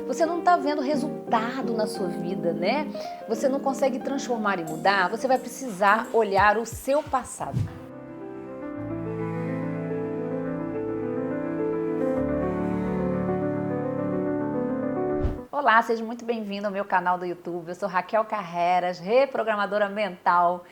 você não está vendo resultado na sua vida, né? Você não consegue transformar e mudar, você vai precisar olhar o seu passado. Olá, seja muito bem-vindo ao meu canal do YouTube. Eu sou Raquel Carreras, reprogramadora mental,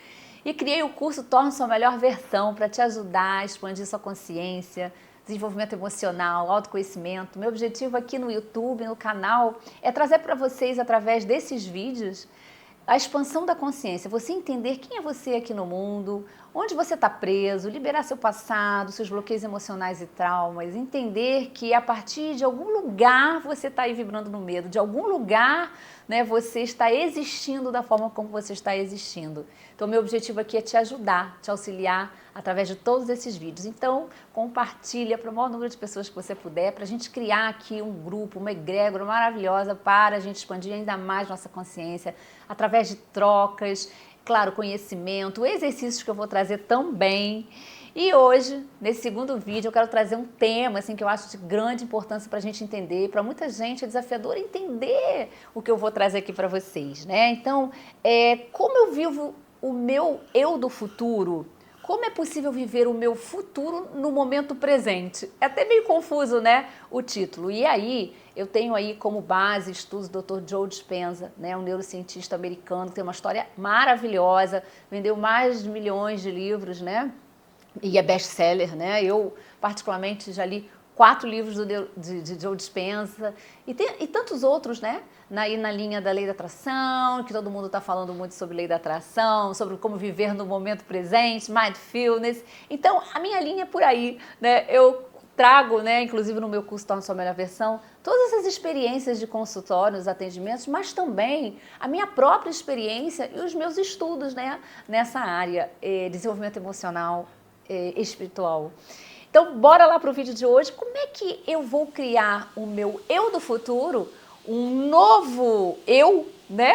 e criei o curso Torne Sua Melhor Versão para te ajudar a expandir sua consciência, desenvolvimento emocional, autoconhecimento. Meu objetivo aqui no YouTube, no canal, é trazer para vocês, através desses vídeos, a expansão da consciência, você entender quem é você aqui no mundo, onde você está preso, liberar seu passado, seus bloqueios emocionais e traumas, entender que a partir de algum lugar você está aí vibrando no medo, de algum lugar, né, você está existindo da forma como você está existindo. Então, meu objetivo aqui é te ajudar, te auxiliar através de todos esses vídeos. Então, compartilha para o maior número de pessoas que você puder, para a gente criar aqui um grupo, uma egrégora maravilhosa para a gente expandir ainda mais nossa consciência, através de trocas, claro, conhecimento, exercícios que eu vou trazer também. E hoje, nesse segundo vídeo, eu quero trazer um tema assim, que eu acho de grande importância para a gente entender. Para muita gente é desafiador entender o que eu vou trazer aqui para vocês, né? Então, como eu vivo o meu eu do futuro? Como é possível viver o meu futuro no momento presente? É até meio confuso, né, o título. E aí, eu tenho aí como base estudos do Dr. Joe Dispenza, né, um neurocientista americano, que tem uma história maravilhosa, vendeu mais de milhões de livros, né, e é best-seller, né? Eu, particularmente, já li 4 livros de Joe Dispenza e tantos outros, né? Na linha da lei da atração, que todo mundo está falando muito sobre lei da atração, sobre como viver no momento presente, mindfulness. Então, a minha linha é por aí, né? Eu trago, né, inclusive no meu curso Torne Sua Melhor Versão, todas essas experiências de consultório, os atendimentos, mas também a minha própria experiência e os meus estudos, né, nessa área, desenvolvimento emocional, espiritual. Então, bora lá para o vídeo de hoje. Como é que eu vou criar o meu eu do futuro, um novo eu, né,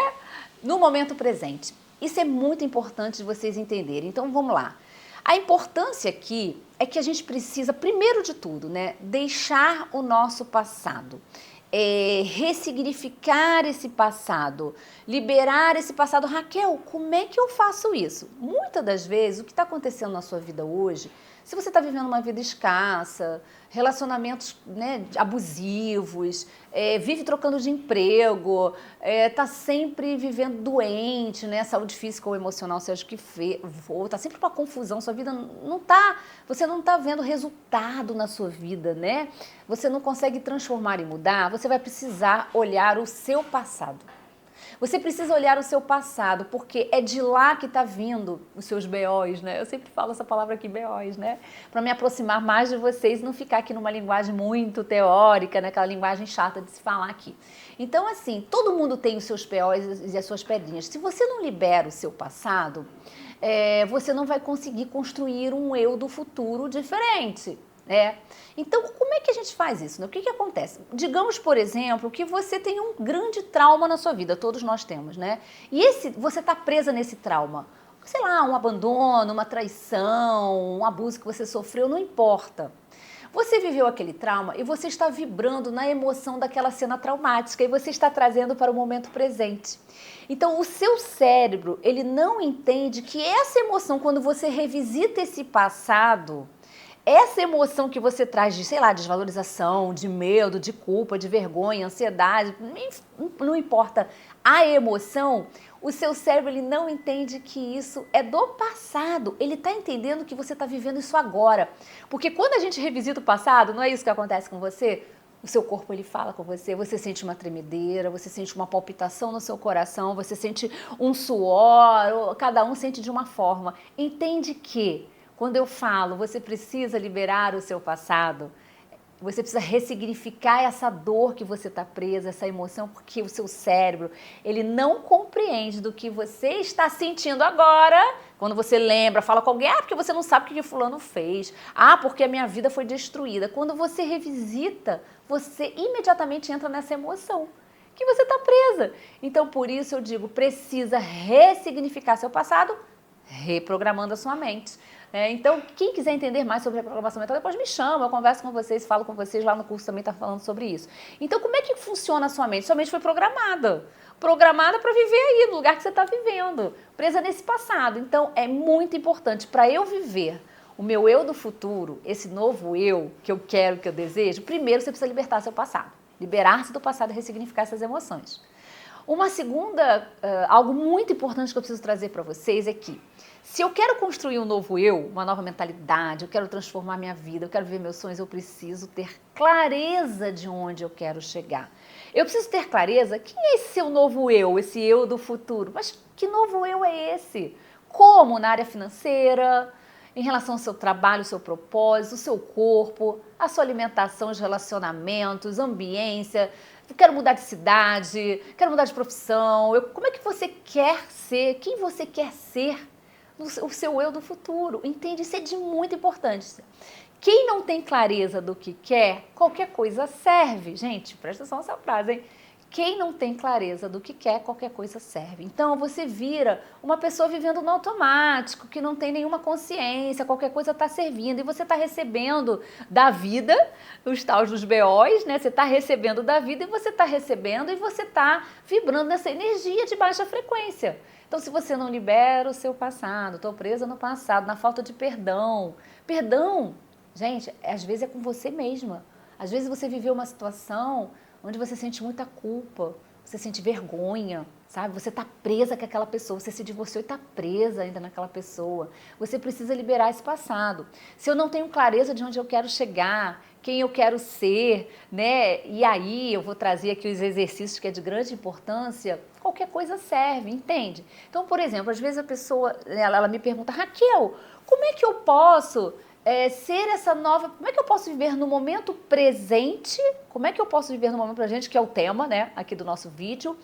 no momento presente? Isso é muito importante de vocês entenderem. Então, vamos lá. A importância aqui é que a gente precisa, primeiro de tudo, né, deixar o nosso passado. Ressignificar esse passado, liberar esse passado. Raquel, como é que eu faço isso? Muitas das vezes, o que está acontecendo na sua vida hoje, se você está vivendo uma vida escassa, relacionamentos, né, abusivos, vive trocando de emprego, está sempre vivendo doente, né, saúde física ou emocional, seja o que for, está sempre uma confusão, sua vida não está, você não está vendo resultado na sua vida, né? Você não consegue transformar e mudar, você vai precisar olhar o seu passado. Você precisa olhar o seu passado, porque é de lá que está vindo os seus BOs, né? Eu sempre falo essa palavra aqui, BOs, né? Para me aproximar mais de vocês e não ficar aqui numa linguagem muito teórica, né? Aquela linguagem chata de se falar aqui. Então, assim, todo mundo tem os seus BOs e as suas pedrinhas. Se você não libera o seu passado, você não vai conseguir construir um eu do futuro diferente. Então, como é que a gente faz isso? Né? O que acontece? Digamos, por exemplo, que você tem um grande trauma na sua vida, todos nós temos, né? E você está presa nesse trauma. Sei lá, um abandono, uma traição, um abuso que você sofreu, não importa. Você viveu aquele trauma e você está vibrando na emoção daquela cena traumática e você está trazendo para o momento presente. Então, o seu cérebro, ele não entende que essa emoção, quando você revisita esse passado, essa emoção que você traz de, sei lá, desvalorização, de medo, de culpa, de vergonha, ansiedade, não importa a emoção, o seu cérebro ele não entende que isso é do passado. Ele está entendendo que você está vivendo isso agora. Porque quando a gente revisita o passado, não é isso que acontece com você? O seu corpo ele fala com você, você sente uma tremedeira, você sente uma palpitação no seu coração, você sente um suor, cada um sente de uma forma. Entende que quando eu falo, você precisa liberar o seu passado, você precisa ressignificar essa dor que você está presa, essa emoção, porque o seu cérebro, ele não compreende do que você está sentindo agora, quando você lembra, fala com alguém, porque você não sabe o que fulano fez, porque a minha vida foi destruída. Quando você revisita, você imediatamente entra nessa emoção que você está presa. Então, por isso eu digo, precisa ressignificar seu passado, reprogramando a sua mente. Então, quem quiser entender mais sobre reprogramação mental, depois me chama, eu converso com vocês, falo com vocês, lá no curso também está falando sobre isso. Então, como é que funciona a sua mente? Sua mente foi programada para viver aí, no lugar que você está vivendo, presa nesse passado. Então, é muito importante para eu viver o meu eu do futuro, esse novo eu que eu quero, que eu desejo, primeiro você precisa libertar seu passado. Liberar-se do passado e ressignificar essas emoções. Uma segunda, algo muito importante que eu preciso trazer para vocês é que, se eu quero construir um novo eu, uma nova mentalidade, eu quero transformar minha vida, eu quero viver meus sonhos, eu preciso ter clareza de onde eu quero chegar. Eu preciso ter clareza, quem é esse seu novo eu, esse eu do futuro? Mas que novo eu é esse? Como? Na área financeira, em relação ao seu trabalho, o seu propósito, o seu corpo, a sua alimentação, os relacionamentos, ambiência. Eu quero mudar de cidade, quero mudar de profissão. Como é que você quer ser? Quem você quer ser? O seu eu do futuro. Entende? Isso é de muita importância. Quem não tem clareza do que quer, qualquer coisa serve. Gente, presta atenção nessa frase, hein? Quem não tem clareza do que quer, qualquer coisa serve. Então, você vira uma pessoa vivendo no automático, que não tem nenhuma consciência, qualquer coisa está servindo. E você está recebendo da vida, os tais dos BOs, né? Você está recebendo da vida e você está recebendo e você está vibrando nessa energia de baixa frequência. Então, se você não libera o seu passado, estou presa no passado, na falta de perdão. Perdão, gente, às vezes é com você mesma. Às vezes você viveu uma situação onde você sente muita culpa, você sente vergonha, sabe? Você está presa com aquela pessoa, você se divorciou e está presa ainda naquela pessoa. Você precisa liberar esse passado. Se eu não tenho clareza de onde eu quero chegar, quem eu quero ser, né? E aí eu vou trazer aqui os exercícios que é de grande importância, qualquer coisa serve, entende? Então, por exemplo, às vezes a pessoa, ela me pergunta, Raquel, como é que eu posso ser essa nova, como é que eu posso viver no momento presente, como é que eu posso viver no momento presente, que é o tema, né, aqui do nosso vídeo,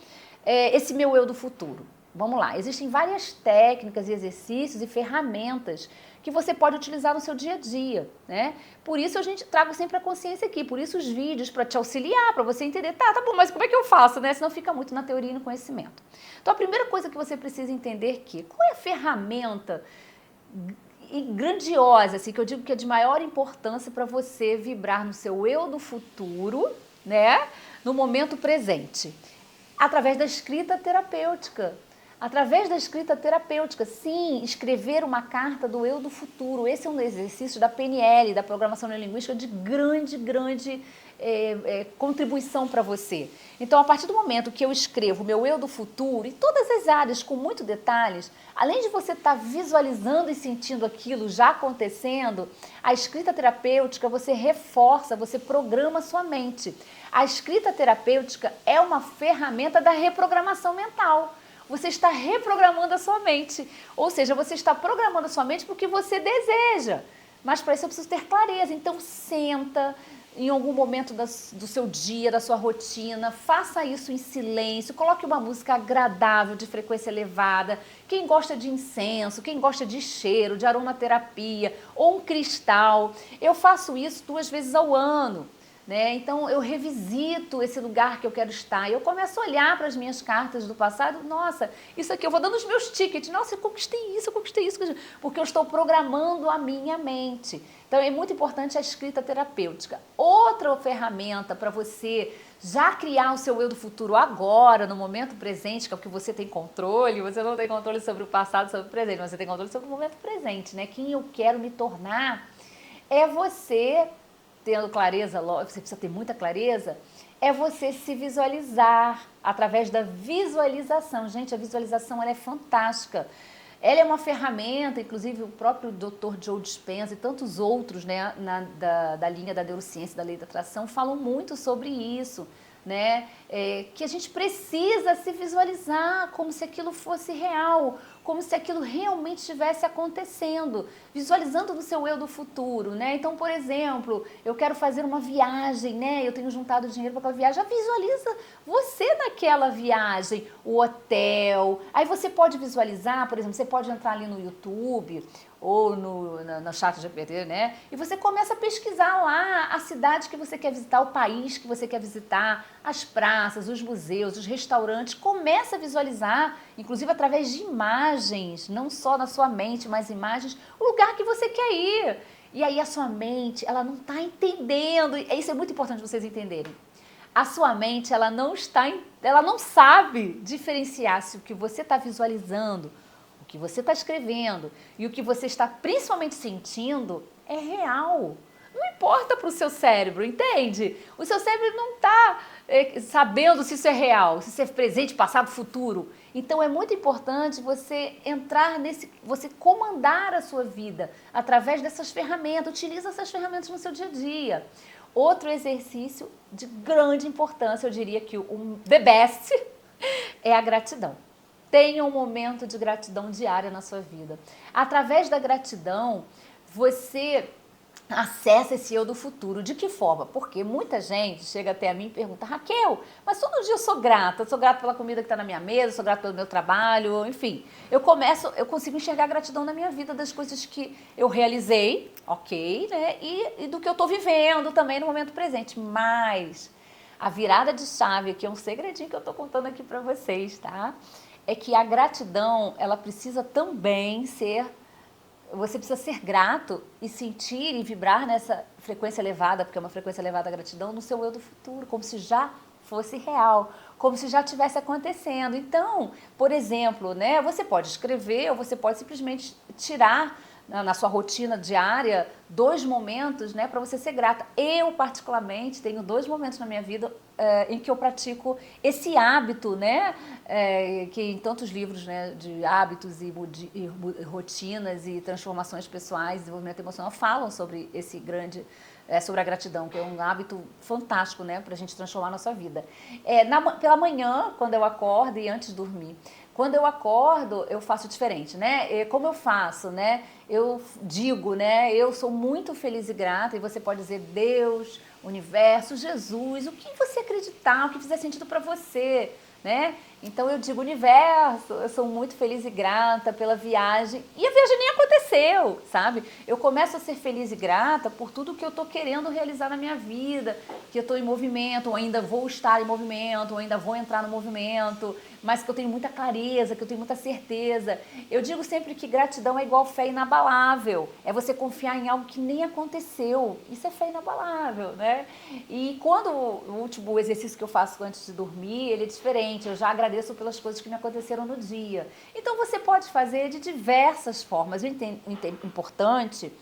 esse meu eu do futuro. Vamos lá, existem várias técnicas e exercícios e ferramentas que você pode utilizar no seu dia a dia, né? Por isso a gente trago sempre a consciência aqui, por isso os vídeos para te auxiliar, para você entender, tá bom, mas como é que eu faço, né? Senão fica muito na teoria e no conhecimento. Então a primeira coisa que você precisa entender aqui, qual é a ferramenta e grandiosa, assim, que eu digo que é de maior importância para você vibrar no seu eu do futuro, né, no momento presente, através da escrita terapêutica. Através da escrita terapêutica, sim, escrever uma carta do eu do futuro. Esse é um exercício da PNL, da Programação Neurolinguística, de grande contribuição para você. Então, a partir do momento que eu escrevo o meu eu do futuro, em todas as áreas, com muitos detalhes, além de você estar visualizando e sentindo aquilo já acontecendo, a escrita terapêutica, você reforça, você programa a sua mente. A escrita terapêutica é uma ferramenta da reprogramação mental. Você está reprogramando a sua mente, ou seja, você está programando a sua mente para o que você deseja, mas para isso eu preciso ter clareza. Então senta em algum momento do seu dia, da sua rotina, faça isso em silêncio, coloque uma música agradável, de frequência elevada, quem gosta de incenso, quem gosta de cheiro, de aromaterapia, ou um cristal. Eu faço isso 2 vezes ao ano. Né? Então eu revisito esse lugar que eu quero estar e eu começo a olhar para as minhas cartas do passado, nossa, isso aqui, eu vou dando os meus tickets, nossa, eu conquistei isso, porque eu estou programando a minha mente. Então é muito importante a escrita terapêutica. Outra ferramenta para você já criar o seu eu do futuro agora, no momento presente, que é o que você tem controle, você não tem controle sobre o passado, sobre o presente, mas você tem controle sobre o momento presente, né? Quem eu quero me tornar é você tendo clareza, você precisa ter muita clareza, é você se visualizar através da visualização. Gente, a visualização ela é fantástica. Ela é uma ferramenta, inclusive o próprio Dr. Joe Dispenza e tantos outros, né, da linha da neurociência, da lei da atração, falam muito sobre isso, né? Que a gente precisa se visualizar como se aquilo fosse real, como se aquilo realmente estivesse acontecendo, visualizando no seu eu do futuro, né? Então, por exemplo, eu quero fazer uma viagem, né? Eu tenho juntado dinheiro para aquela viagem, já visualiza você naquela viagem, o hotel. Aí você pode visualizar, por exemplo, você pode entrar ali no YouTube ou no chat GPT, né? E você começa a pesquisar lá a cidade que você quer visitar, o país que você quer visitar, as praças, os museus, os restaurantes. Começa a visualizar, inclusive através de imagens, não só na sua mente, mas imagens, o lugar que você quer ir. E aí a sua mente, ela não está entendendo, e isso é muito importante vocês entenderem. A sua mente, ela não sabe diferenciar se o que você está visualizando, o que você está escrevendo e o que você está principalmente sentindo é real. Não importa para o seu cérebro, entende? O seu cérebro não está sabendo se isso é real, se isso é presente, passado, futuro. Então é muito importante você entrar você comandar a sua vida através dessas ferramentas. Utiliza essas ferramentas no seu dia a dia. Outro exercício de grande importância, eu diria que o the best, é a gratidão. Tenha um momento de gratidão diária na sua vida. Através da gratidão, você acessa esse eu do futuro. De que forma? Porque muita gente chega até a mim e pergunta: Raquel, mas todo dia eu sou grata pela comida que está na minha mesa, sou grata pelo meu trabalho, enfim. Eu consigo enxergar gratidão na minha vida das coisas que eu realizei, ok, né? E do que eu estou vivendo também no momento presente. Mas a virada de chave, que é um segredinho que eu estou contando aqui para vocês, tá? É que a gratidão, ela precisa também você precisa ser grato e sentir e vibrar nessa frequência elevada, porque é uma frequência elevada da gratidão, no seu eu do futuro, como se já fosse real, como se já estivesse acontecendo. Então, por exemplo, né, você pode escrever ou você pode simplesmente tirar na sua rotina diária 2 momentos, né, para você ser grata. Eu, particularmente, tenho 2 momentos na minha vida em que eu pratico esse hábito, né, que em tantos livros, né, de hábitos e rotinas e transformações pessoais, desenvolvimento emocional, falam sobre esse sobre a gratidão, que é um hábito fantástico, né, para a gente transformar a nossa vida. Pela manhã, quando eu acordo e antes de dormir. Quando eu acordo, eu faço diferente, né? Como eu faço, né? Eu digo, né? Eu sou muito feliz e grata, e você pode dizer Deus, universo, Jesus, o que você acreditar, o que fizer sentido para você, né? Então eu digo, universo, eu sou muito feliz e grata pela viagem. E a viagem nem aconteceu, sabe? Eu começo a ser feliz e grata por tudo que eu estou querendo realizar na minha vida, que eu estou em movimento, ou ainda vou estar em movimento, ou ainda vou entrar no movimento, mas que eu tenho muita clareza, que eu tenho muita certeza. Eu digo sempre que gratidão é igual fé inabalável. É você confiar em algo que nem aconteceu. Isso é fé inabalável, né? E quando o último exercício que eu faço antes de dormir, ele é diferente. Eu já agradeço pelas coisas que me aconteceram no dia. Então você pode fazer de diversas formas. O importante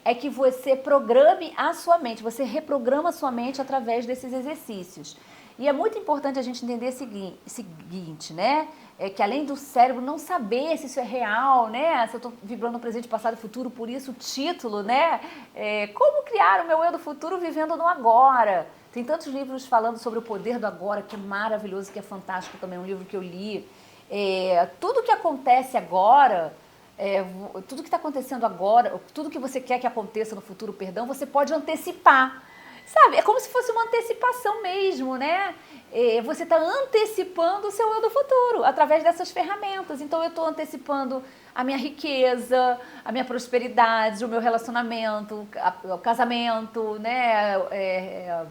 é que você programe a sua mente, você reprograma a sua mente através desses exercícios. E é muito importante a gente entender o seguinte, né? É que além do cérebro não saber se isso é real, né? Se eu estou vibrando no presente, passado e futuro, por isso o título, né? Como criar o meu eu do futuro vivendo no agora. Tem tantos livros falando sobre o poder do agora, que é maravilhoso, que é fantástico também, um livro que eu li. Tudo que acontece agora, tudo que está acontecendo agora, tudo que você quer que aconteça no futuro, perdão, você pode antecipar. Sabe, é como se fosse uma antecipação mesmo, né? Você está antecipando o seu eu do futuro através dessas ferramentas. Então, eu estou antecipando a minha riqueza, a minha prosperidade, o meu relacionamento, o casamento, né?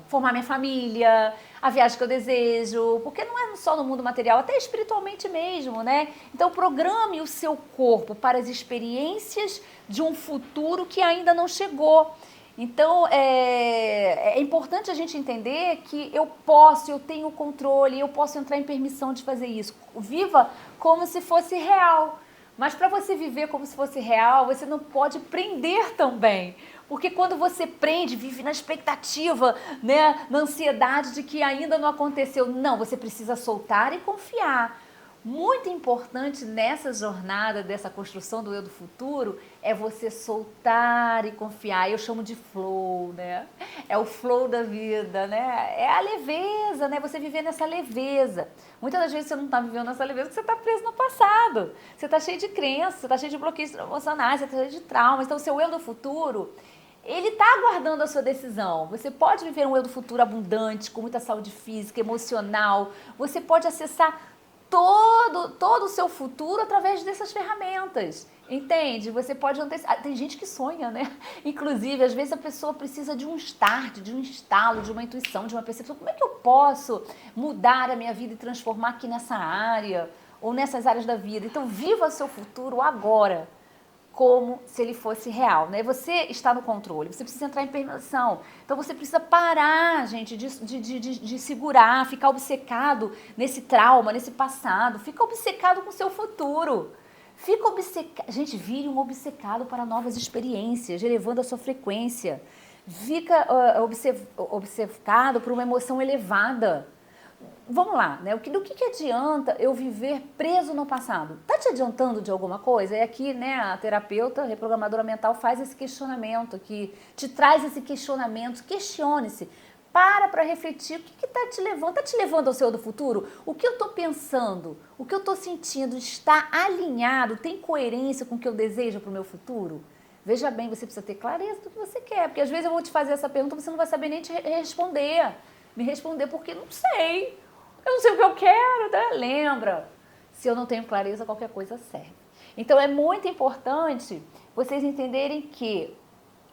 Formar minha família, a viagem que eu desejo. Porque não é só no mundo material, até espiritualmente mesmo, né? Então, programe o seu corpo para as experiências de um futuro que ainda não chegou. Então, é importante a gente entender que eu tenho controle, eu posso entrar em permissão de fazer isso. Viva como se fosse real. Mas para você viver como se fosse real, você não pode prender também. Porque quando você prende, vive na expectativa, né, na ansiedade de que ainda não aconteceu. Não, você precisa soltar e confiar. Muito importante nessa jornada dessa construção do eu do futuro é você soltar e confiar. Eu chamo de flow, né? É o flow da vida, né? É a leveza, né? Você viver nessa leveza. Muitas das vezes você não está vivendo nessa leveza porque você está preso no passado. Você está cheio de crenças, você está cheio de bloqueios emocionais, você está cheio de traumas. Então, o seu eu do futuro, ele está aguardando a sua decisão. Você pode viver um eu do futuro abundante, com muita saúde física, emocional. Você pode acessar todo o seu futuro através dessas ferramentas. Entende? Você pode antecipar. Tem gente que sonha, né? Inclusive, às vezes a pessoa precisa de um start, de um estalo, de uma intuição, de uma percepção. Como é que eu posso mudar a minha vida e transformar aqui nessa área ou nessas áreas da vida? Então, viva seu futuro agora, como se ele fosse real, né? Você está no controle, você precisa entrar em permissão. Então, você precisa parar, gente, de segurar, ficar obcecado nesse trauma, nesse passado. Fica obcecado com o seu futuro. Fica obcecado. Gente, vire um obcecado para novas experiências, elevando a sua frequência. Fica obcecado por uma emoção elevada. Vamos lá, né? Do que adianta eu viver preso no passado? Tá te adiantando de alguma coisa? E aqui, né, a terapeuta, reprogramadora mental, faz esse questionamento aqui, te traz esse questionamento, questione-se. Para refletir, o que está te levando? Está te levando ao seu do futuro? O que eu estou pensando, o que eu estou sentindo está alinhado, tem coerência com o que eu desejo para o meu futuro? Veja bem, você precisa ter clareza do que você quer, porque às vezes eu vou te fazer essa pergunta e você não vai saber nem te responder. Me responder porque não sei, eu não sei o que eu quero, tá? Lembra, se eu não tenho clareza, qualquer coisa serve. Então é muito importante vocês entenderem que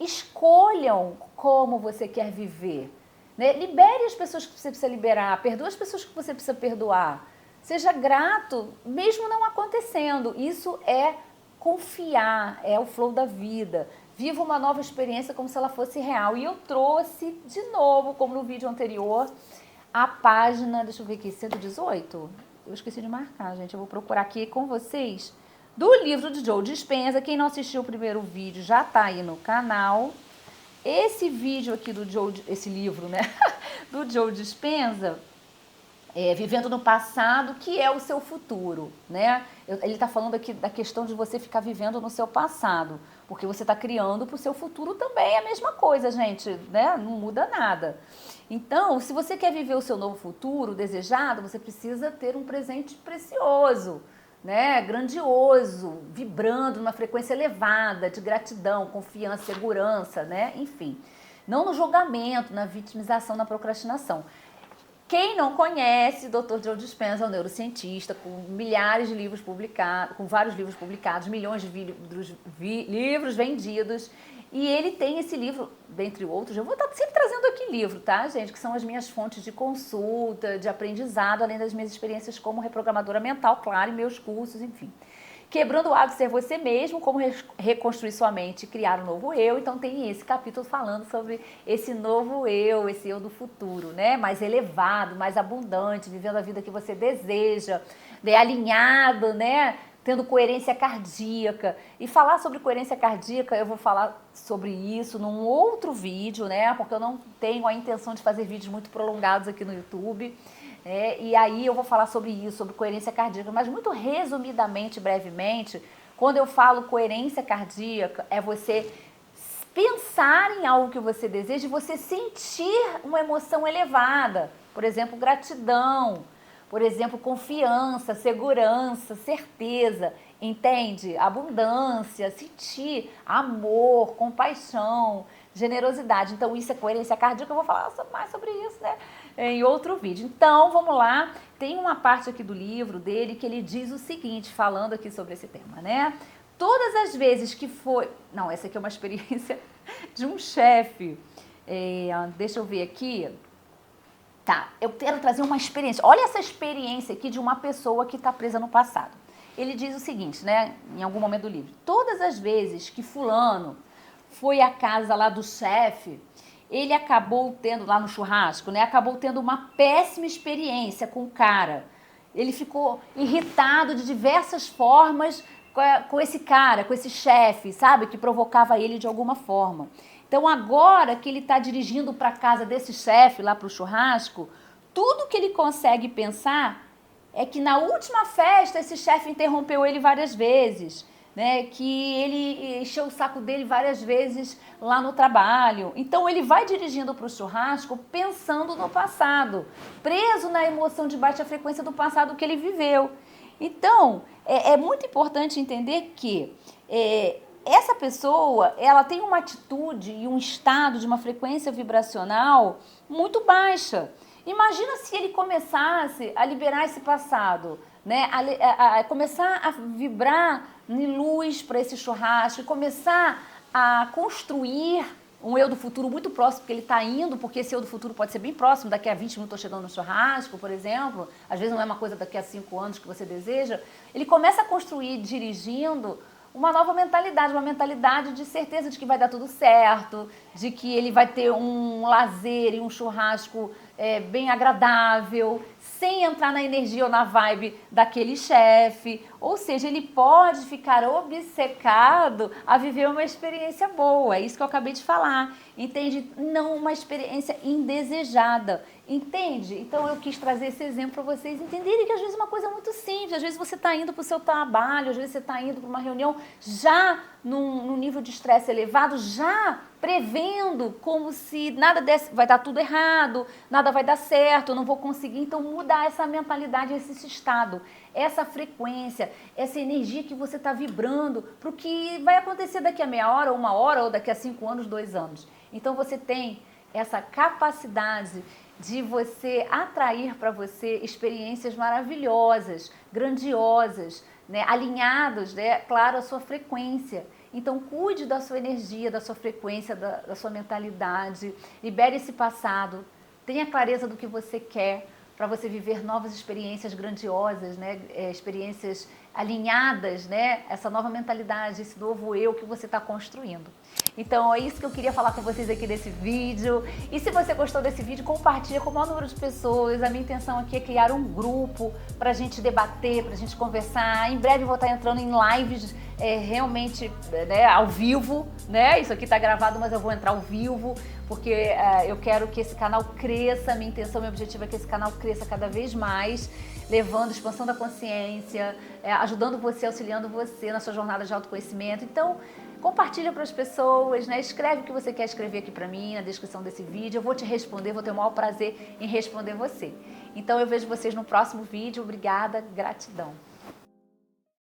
escolham como você quer viver. Né? Libere as pessoas que você precisa liberar, perdoe as pessoas que você precisa perdoar. Seja grato, mesmo não acontecendo. Isso é confiar, é o flow da vida. Viva uma nova experiência como se ela fosse real. E eu trouxe de novo, como no vídeo anterior, a página, deixa eu ver aqui, 118? Eu esqueci de marcar, gente. Eu vou procurar aqui com vocês. Do livro de Joe Dispenza. Quem não assistiu o primeiro vídeo já está aí no canal. Esse vídeo aqui do Joe, esse livro, né, do Joe Dispenza, Vivendo no Passado, que é o seu futuro, né? Ele está falando aqui da questão de você ficar vivendo no seu passado, porque você está criando para o seu futuro também a mesma coisa, gente, né? Não muda nada. Então, se você quer viver o seu novo futuro desejado, você precisa ter um presente precioso, né, grandioso, vibrando numa frequência elevada de gratidão, confiança, segurança, né, enfim. Não no julgamento, na vitimização, na procrastinação. Quem não conhece, Dr. Joe Dispenza é um neurocientista com milhares de livros publicados, com vários livros publicados, milhões de livros vendidos. E ele tem esse livro, dentre outros, eu vou estar sempre trazendo aqui livro, tá, gente? Que são as minhas fontes de consulta, de aprendizado, além das minhas experiências como reprogramadora mental, claro, e meus cursos, enfim. Quebrando o hábito de ser você mesmo, como reconstruir sua mente e criar um novo eu. Então tem esse capítulo falando sobre esse novo eu, esse eu do futuro, né? Mais elevado, mais abundante, vivendo a vida que você deseja, né? Alinhado, né? Tendo coerência cardíaca. E falar sobre coerência cardíaca, eu vou falar sobre isso num outro vídeo, né? Porque eu não tenho a intenção de fazer vídeos muito prolongados aqui no YouTube. E aí eu vou falar sobre isso, sobre coerência cardíaca. Mas muito resumidamente, brevemente, quando eu falo coerência cardíaca, é você pensar em algo que você deseja e você sentir uma emoção elevada. Por exemplo, gratidão. Por exemplo, confiança, segurança, certeza, entende? Abundância, sentir amor, compaixão, generosidade. Então, isso é coerência cardíaca. Eu vou falar mais sobre isso, né, em outro vídeo. Então, vamos lá. Tem uma parte aqui do livro dele que ele diz o seguinte, falando aqui sobre esse tema, né? Todas as vezes que foi... Não, essa aqui é uma experiência de um chefe. Deixa eu ver aqui... Tá, eu quero trazer uma experiência. Olha essa experiência aqui de uma pessoa que está presa no passado. Ele diz o seguinte, né, em algum momento do livro. Todas as vezes que fulano foi à casa lá do chefe, ele acabou tendo, lá no churrasco, né, acabou tendo uma péssima experiência com o cara. Ele ficou irritado de diversas formas com esse cara, com esse chefe, sabe, que provocava ele de alguma forma. Então, agora que ele está dirigindo para a casa desse chefe, lá para o churrasco, tudo que ele consegue pensar é que na última festa esse chefe interrompeu ele várias vezes, né? Que ele encheu o saco dele várias vezes lá no trabalho. Então, ele vai dirigindo para o churrasco pensando no passado, preso na emoção de baixa frequência do passado que ele viveu. Então, é muito importante entender que... essa pessoa, ela tem uma atitude e um estado de uma frequência vibracional muito baixa. Imagina se ele começasse a liberar esse passado, né? A começar a vibrar em luz para esse churrasco, e começar a construir um eu do futuro muito próximo, porque ele está indo, porque esse eu do futuro pode ser bem próximo, daqui a 20 minutos estou chegando no churrasco, por exemplo, às vezes não é uma coisa daqui a 5 anos que você deseja, ele começa a construir dirigindo uma nova mentalidade, uma mentalidade de certeza de que vai dar tudo certo, de que ele vai ter um lazer e um churrasco bem agradável, sem entrar na energia ou na vibe daquele chefe. Ou seja, ele pode ficar obcecado a viver uma experiência boa, é isso que eu acabei de falar, entende? Não uma experiência indesejada, entende? Então eu quis trazer esse exemplo para vocês entenderem que às vezes é uma coisa muito simples, às vezes você está indo para o seu trabalho, às vezes você está indo para uma reunião já num nível de estresse elevado, já prevendo como se nada desse, vai dar tudo errado, nada vai dar certo, eu não vou conseguir. Então mudar essa mentalidade, esse estado, essa frequência, essa energia que você está vibrando para o que vai acontecer daqui a meia hora, 1 hora, ou daqui a 5 anos, 2 anos. Então você tem essa capacidade de você atrair para você experiências maravilhosas, grandiosas, né, alinhados, né, claro, a sua frequência. Então, cuide da sua energia, da sua frequência, da sua mentalidade, libere esse passado, tenha clareza do que você quer para você viver novas experiências grandiosas, né, experiências alinhadas, né, essa nova mentalidade, esse novo eu que você está construindo. Então é isso que eu queria falar com vocês aqui nesse vídeo. E se você gostou desse vídeo, compartilha com o maior número de pessoas. A minha intenção aqui é criar um grupo para a gente debater, para a gente conversar. Em breve eu vou estar entrando em lives realmente, né, ao vivo, né? Isso aqui está gravado, mas eu vou entrar ao vivo, porque eu quero que esse canal cresça. Minha intenção, meu objetivo é que esse canal cresça cada vez mais, levando expansão da consciência, ajudando você, auxiliando você na sua jornada de autoconhecimento. Então, compartilha para as pessoas, né? Escreve o que você quer escrever aqui para mim na descrição desse vídeo. Eu vou te responder, vou ter o maior prazer em responder você. Então eu vejo vocês no próximo vídeo. Obrigada, gratidão.